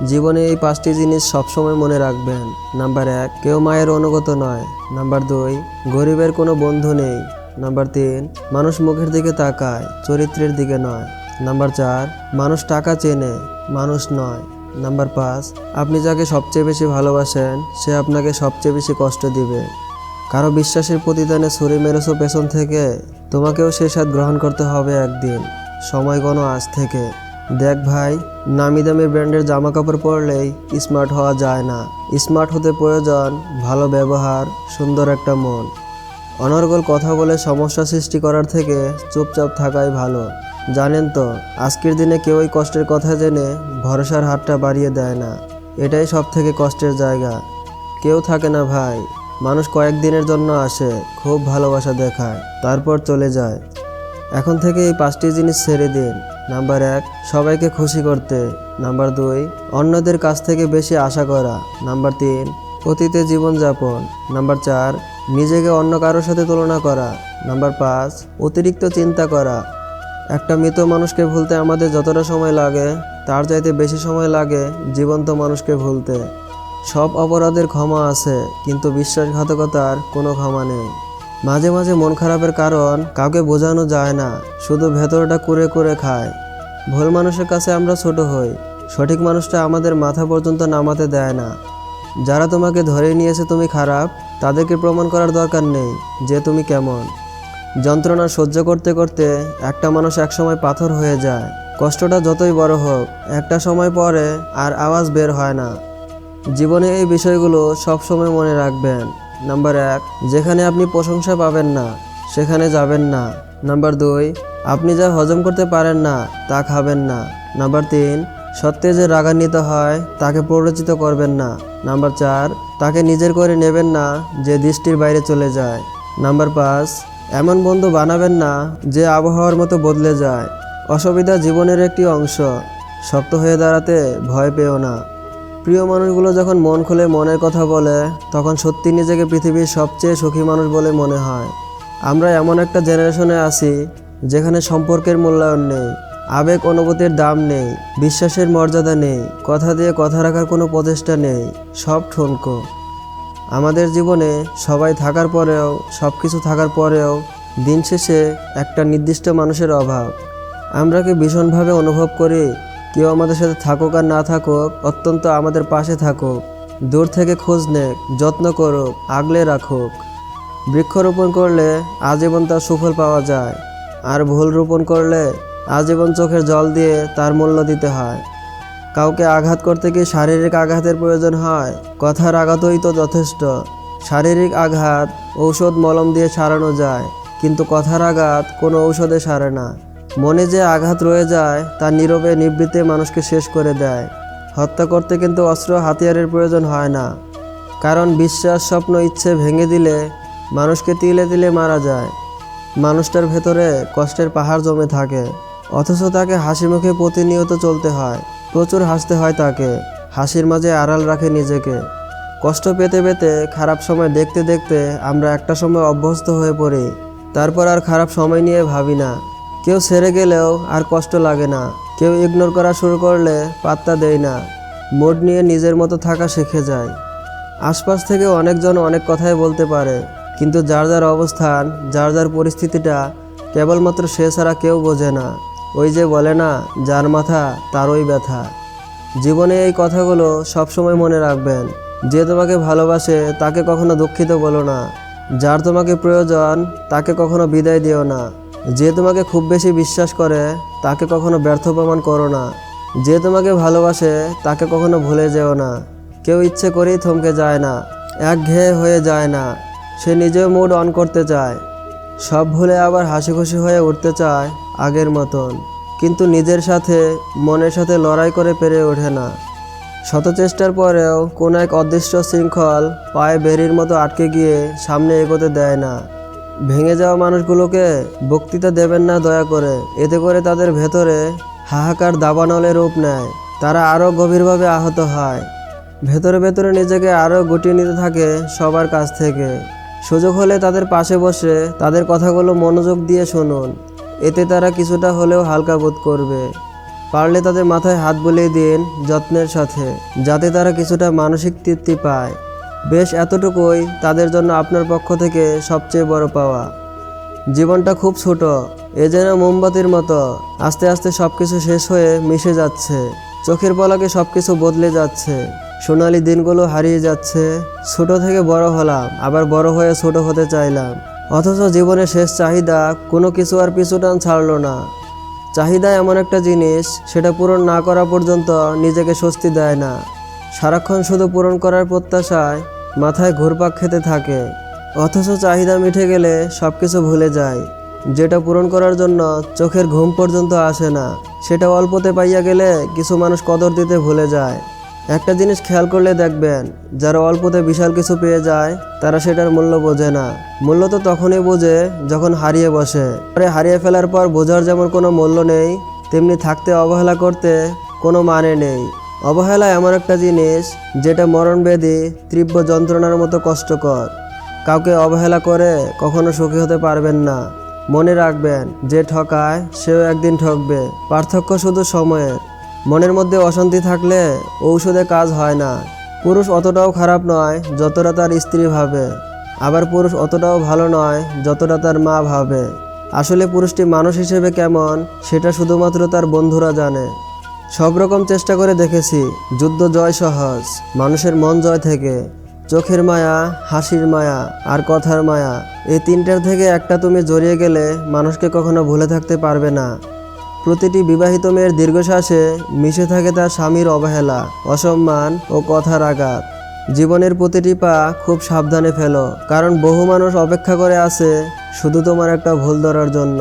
জীবনে এই 5টি জিনিস সবসময় মনে রাখবেন। নাম্বার 1, কেউ মায়ের অনুগত নয়। নাম্বার 2, গরিবের কোনো বন্ধু নেই। নাম্বার 3, মানুষ মুখের দিকে তাকায়, চরিত্রের দিকে নয়। নাম্বার 4, মানুষ টাকা চেনে, মানুষ নয়। নাম্বার 5, আপনি যাকে সবচেয়ে বেশি ভালোবাসেন সে আপনাকে সবচেয়ে বেশি কষ্ট দিবে। কারো বিশ্বাসের প্রতিদানে ছুরি মেরেছো পেছন থেকে, তোমাকেও সে স্বাদ গ্রহণ করতে হবে একদিন। সময় কোনো আজ থেকে। দেখ ভাই, নামি দামি ব্র্যান্ডের জামা কাপড় পরলেই স্মার্ট হওয়া যায় না। স্মার্ট হতে প্রয়োজন ভালো ব্যবহার, সুন্দর একটা মন। অনর্গল কথা বলে সমস্যা সৃষ্টি করার থেকে চুপচাপ থাকাই ভালো। জানেন তো, আজকের দিনে কেউই কষ্টের কথা জেনে ভরসার হাতটা বাড়িয়ে দেয় না। এটাই সব থেকে কষ্টের জায়গা। কেউ থাকে না ভাই, মানুষ কয়েকদিনের জন্য আসে, খুব ভালোবাসা দেখায়, তারপর চলে যায়। এখন থেকে এই 5টি জিনিস ছেড়ে দিন। নাম্বার 1, সবাইকে খুশি করতে। নাম্বার 2, অন্যদের কাছ থেকে বেশি আশা করা। নাম্বার 3, অতীতে জীবনযাপন। নাম্বার 4, নিজেকে অন্য কারোর সাথে তুলনা করা। নাম্বার 5, অতিরিক্ত চিন্তা করা। একটা মৃত মানুষকে ভুলতে আমাদের যতটা সময় লাগে তার চাইতে বেশি সময় লাগে জীবন্ত মানুষকে ভুলতে। সব অপরাধের ক্ষমা আছে, কিন্তু বিশ্বাসঘাতকতার কোনো ক্ষমা নেই। মাঝে মাঝে মন খারাপের কারণ কাউকে বোঝানো যায় না, শুধু ভেতরটা কুরে কুরে খায়। ভুল মানুষের কাছে আমরা ছোট হই, সঠিক মানুষটা আমাদের মাথা পর্যন্ত নামাতে দেয় না। যারা তোমাকে ধরে নিয়েছে তুমি খারাপ, তাদেরকে প্রমাণ করার দরকার নেই যে তুমি কেমন। যন্ত্রণা সহ্য করতে করতে একটা মানুষ একসময় পাথর হয়ে যায়। কষ্টটা যতই বড় হোক, একটা সময় পরে আর আওয়াজ বের হয় না। জীবনে এই বিষয়গুলো সবসময় মনে রাখবেন। নাম্বার 1, যেখানে আপনি প্রশংসা পাবেন না সেখানে যাবেন না। নাম্বার 2, আপনি যা হজম করতে পারেন না তা খাবেন না। নাম্বার 3, সত্যে যে রাগান্বিত হয় তাকে প্ররোচিত করবেন না। নাম্বার 4, তাকে নিজের করে নেবেন না যে দৃষ্টির বাইরে চলে যায়। নাম্বার 5, এমন বন্ধু বানাবেন না যে আবহাওয়ার মতো বদলে যায়। অসুবিধা জীবনের একটি অংশ, শক্ত হয়ে দাঁড়াতে ভয় পেও না। প্রিয় মানুষগুলো যখন মন খুলে মনের কথা বলে, তখন সত্যি নিজেকে পৃথিবীর সবচেয়ে সুখী মানুষ বলে মনে হয়। আমরা এমন একটা জেনারেশনে আছি যেখানে সম্পর্কের মূল্যায়ন নেই, আবেগ অনুভূতির দাম নেই, বিশ্বাসের মর্যাদা নেই, কথা দিয়ে কথা রাখার কোনো প্রচেষ্টা নেই, সব ঠুনকো। আমাদের জীবনে সবাই থাকার পরেও, সব কিছু থাকার পরেও দিন শেষে একটা নির্দিষ্ট মানুষের অভাব। আমরা কি ভীষণভাবে অনুভব করি কেউ আমাদের সাথে থাকুক আর না থাকুক, অত্যন্ত আমাদের পাশে থাকুক, দূর থেকে খোঁজ নেক, যত্ন করুক, আগলে রাখুক। বৃক্ষরোপণ করলে আজীবন তার সুফল পাওয়া যায়, আর ভুল রোপণ করলে আজীবন চোখের জল দিয়ে তার মূল্য দিতে হয়। কাউকে আঘাত করতে কি শারীরিক আঘাতের প্রয়োজন হয়? কথার আঘাতই তো যথেষ্ট। শারীরিক আঘাত ঔষধ মলম দিয়ে সারানো যায়, কিন্তু কথার আঘাত কোনো ঔষধে সারে না। মনে যে আঘাত রয়ে যায় তা নীরবে নিবৃত্তে মানুষকে শেষ করে দেয়। হত্যা করতে কিন্তু অস্ত্র হাতিয়ারের প্রয়োজন হয় না, কারণ বিশ্বাস, স্বপ্ন, ইচ্ছে ভেঙে দিলে মানুষকে তিলে তিলে মারা যায়। মানুষটার ভেতরে কষ্টের পাহাড় জমে থাকে, অথচ তাকে হাসি মুখে প্রতিনিয়ত চলতে হয়। প্রচুর হাসতে হয় তাকে, হাসির মাঝে আড়াল রাখে নিজেকে। কষ্ট পেতে পেতে, খারাপ সময় দেখতে দেখতে আমরা একটা সময় অভ্যস্ত হয়ে পড়ি, তারপর আর খারাপ সময় নিয়ে ভাবি না। কেউ ছেড়ে গেলেও আর কষ্ট লাগে না, কেউ ইগনোর করা শুরু করলে পাত্তা দেয় না। মুড নিয়ে নিজের মতো থাকা শিখে যায়। আশপাশ থেকে অনেকজন অনেক কথাই বলতে পারে, কিন্তু যার যার অবস্থান, যার যার পরিস্থিতিটা কেবলমাত্র সে ছাড়া কেউ বোঝে না। ওই যে বলে না, যার মাথা তারই ব্যথা। জীবনে এই কথাগুলো সবসময় মনে রাখবেন। যে তোমাকে ভালোবাসে তাকে কখনো দুঃখিত বলো না। যার তোমাকে প্রয়োজন তাকে কখনো বিদায় দিও না। যে তোমাকে খুব বেশি বিশ্বাস করে তাকে কখনো ব্যর্থ প্রমাণ করো না। যে তোমাকে ভালোবাসে তাকে কখনো ভুলে যেও না। কেউ ইচ্ছে করেই থমকে যায় না, একঘেয়ে হয়ে যায় না। সে নিজেও মুড অন করতে চায়, সব ভুলে আবার হাসি খুশি হয়ে উঠতে চায় আগের মতন, কিন্তু নিজের সাথে, মনের সাথে লড়াই করে পেরে ওঠে না। শত চেষ্টার পরেও কোনো এক অদৃশ্য শৃঙ্খল পায়ে বেরির মতো আটকে গিয়ে সামনে এগোতে দেয় না। ভেঙে যাওয়া মানুষগুলোকে বক্তৃতা দেবেন না দয়া করে, এতে করে তাদের ভেতরে হাহাকার দাবানলে রূপ নেয়, তারা আরও গভীরভাবে আহত হয়। ভেতরে ভেতরে নিজেকে আরও গুটিয়ে নিতে থাকে সবার কাছ থেকে। সুযোগ হলে তাদের পাশে বসে তাদের কথাগুলো মনোযোগ দিয়ে শুনুন, এতে তারা কিছুটা হলেও হালকা বোধ করবে। পারলে তাদের মাথায় হাত বুলিয়ে দিন যত্নের সাথে, যাতে তারা কিছুটা মানসিক তৃপ্তি পায়। বেশ এতটুকুই তাদের জন্য আপনার পক্ষ থেকে সবচেয়ে বড় পাওয়া। জীবনটা খুব ছোট, এ যেন মোমবাতির মতো আস্তে আস্তে সবকিছু শেষ হয়ে মিশে যাচ্ছে। চোখের পলকে সবকিছু বদলে যাচ্ছে, সোনালি দিনগুলো হারিয়ে যাচ্ছে। ছোট থেকে বড় হলাম, আবার বড় হয়ে ছোট হতে চাইলাম, অথচ জীবনের শেষ চাহিদা কোনো কিছু আর পিছুটান ছাড়লো না। চাহিদা এমন একটা জিনিস, সেটা পূরণ না করা পর্যন্ত নিজেকে স্বস্তি দেয় না। সারাক্ষণ শুধু পূরণ করার প্রত্যাশায় মাথায় ঘুরপাক খেতে থাকে, অথচ চাহিদা মিটে গেলে সব কিছু ভুলে যায়। যেটা পূরণ করার জন্য চোখের ঘুম পর্যন্ত আসে না, সেটা অল্পতে পাইয়া গেলে কিছু মানুষ কদর দিতে ভুলে যায়। একটা জিনিস খেয়াল করলে দেখবেন, যারা অল্পতে বিশাল কিছু পেয়ে যায় তারা সেটার মূল্য বোঝে না। মূল্য তো তখনই বোঝে যখন হারিয়ে বসে। পরে হারিয়ে ফেলার পর বোঝার যেমন কোনো মূল্য নেই, তেমনি থাকতে অবহেলা করতে কোনো মানে নেই। অবহেলা এমন একটা জিনিস যেটা মরণব্যাধি, তীব্র যন্ত্রণার মতো কষ্টকর। কাউকে অবহেলা করে কখনো সুখী হতে পারবেন না। মনে রাখবেন, যে ঠকায় সেও একদিন ঠকবে, পার্থক্য শুধু সময়ের। মনের মধ্যে অশান্তি থাকলে ঔষধে কাজ হয় না। পুরুষ অতটাও খারাপ নয় যতটা তার স্ত্রী ভাবে, আবার পুরুষ অতটাও ভালো নয় যতটা তার মা ভাবে। আসলে পুরুষটি মানুষ হিসেবে কেমন সেটা শুধুমাত্র তার বন্ধুরা জানে। সব রকম চেষ্টা করে দেখেছি, যুদ্ধ জয় সহজ, মানুষের মন জয় থেকে। চোখের মায়া, হাসির মায়া আর কথার মায়া, এই তিনটার থেকে একটা তুমি জড়িয়ে গেলে মানুষকে কখনো ভুলে থাকতে পারবে না। প্রতিটি বিবাহিত মেয়ের দীর্ঘশ্বাসে মিশে থাকে তার স্বামীর অবহেলা, অসম্মান ও কথার আঘাত। জীবনের প্রতিটি পা খুব সাবধানে ফেলো, কারণ বহু মানুষ অপেক্ষা করে আছে শুধু তোমার একটা ভুল ধরার জন্য।